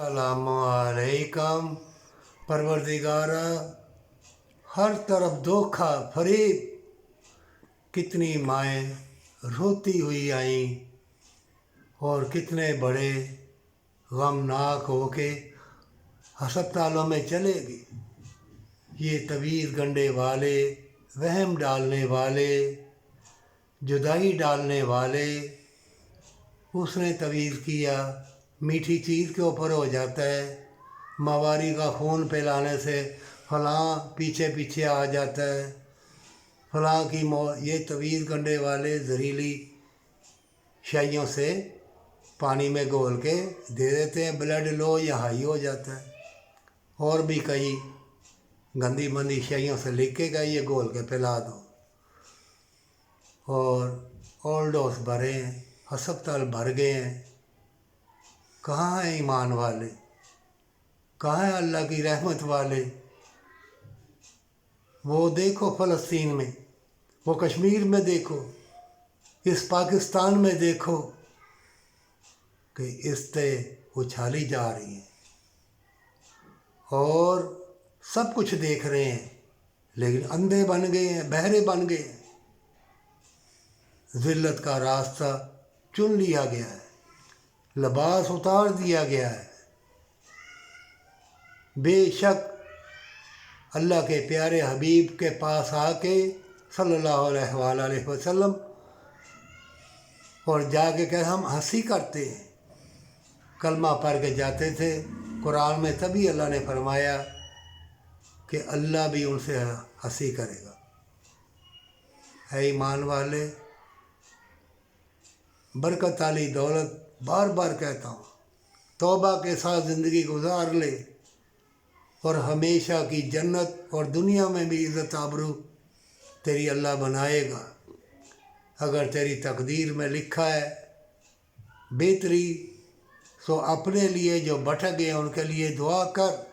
अलैकुम परवरदिगारा, हर तरफ धोखा फरेब। कितनी माएँ रोती हुई आईं और कितने बड़े गमनाक होके अस्पतालों में चले गए। ये तवीज़ गंढे वाले, वहम डालने वाले, जुदाई डालने वाले, उसने तवीज़ किया मीठी चीज़ के ऊपर हो जाता है, मवारी का खून पिलाने से फलां पीछे पीछे आ जाता है, फलां की ये तवीज़ गंढे वाले जहरीली शाइयों से पानी में घोल के दे देते हैं, ब्लड लो या हाई हो जाता है। और भी कई गंदी मंदी शाइयों से लिख के गए ये घोल के पिला दो। और ओवरडोज भरे हैं, अस्पताल भर गए हैं। कहाँ हैं ईमान वाले, कहाँ हैं अल्लाह की रहमत वाले? वो देखो फ़लस्तीन में, वो कश्मीर में देखो, इस पाकिस्तान में देखो कि इस्तें उछाली जा रही हैं और सब कुछ देख रहे हैं, लेकिन अंधे बन गए हैं, बहरे बन गए हैं। ज़िल्लत का रास्ता चुन लिया गया है, लिबास उतार दिया गया है। बेशक अल्लाह के प्यारे हबीब के पास आके सल्लल्लाहु अलैहि वसल्लम और जाके कह हम हंसी करते हैं, कलमा पढ़ के जाते थे। कुरान में तभी अल्लाह ने फरमाया कि अल्लाह भी उनसे हंसी करेगा। है ईमान वाले, बरकत वाली दौलत बार बार कहता हूँ, तौबा के साथ ज़िंदगी गुजार ले और हमेशा की जन्नत और दुनिया में भी इज़्ज़त आबरू तेरी अल्लाह बनाएगा। अगर तेरी तकदीर में लिखा है बेहतरी, तो अपने लिए जो भटक गए उनके लिए दुआ कर।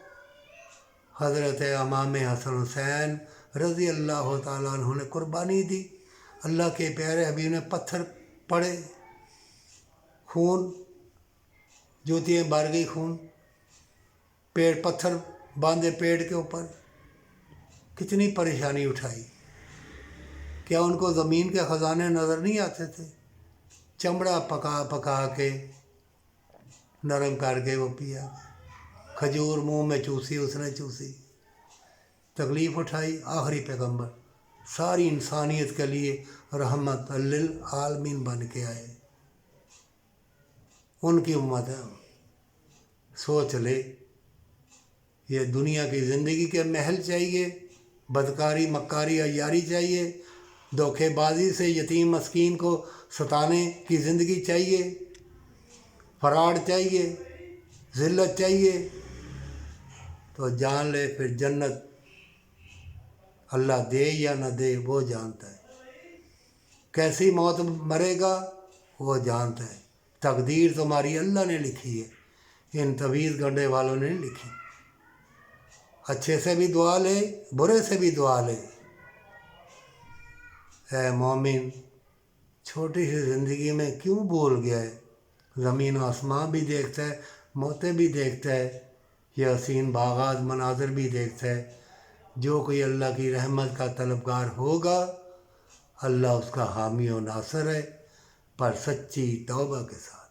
हज़रत इमाम हसन हुसैन रज़ी अल्लाह ताला अन्हु ने कुर्बानी दी, अल्लाह के प्यारे हबीब ने पत्थर पड़े, खून, जूतियाँ भर गई खून, पेड़ पत्थर बांधे पेड़ के ऊपर, कितनी परेशानी उठाई। क्या उनको ज़मीन के ख़जाने नज़र नहीं आते थे? चमड़ा पका पका के नरम करके वो पिया, खजूर मुंह में चूसी उसने चूसी, तकलीफ़ उठाई। आखिरी पैगंबर सारी इंसानियत के लिए रहमत लिल आलमीन बन के आए, उनकी उम्मत है। सोच ले, ये दुनिया की ज़िंदगी के महल चाहिए, बदकारी मक्कारी अयारी चाहिए, धोखेबाजी से यतीम मस्कीन को सताने की ज़िंदगी चाहिए, फराड चाहिए, ज़िल्लत चाहिए, तो जान ले फिर जन्नत अल्लाह दे या न दे वो जानता है। कैसी मौत मरेगा वो जानता है। तकदीर तुम्हारी अल्लाह ने लिखी है, इन तवीज़ गंढे वालों ने नहीं लिखी। अच्छे से भी दुआ ले, बुरे से भी दुआ ले। ऐ मोमिन, छोटी सी ज़िंदगी में क्यों भूल गया है? ज़मीन आसमां भी देखता है, मौतें भी देखता है, ये हसीन बागात मनाज़र भी देखता है। जो कोई अल्लाह की रहमत का तलबगार होगा, अल्लाह उसका हामी और नासर है, पर सच्ची तौबा के साथ।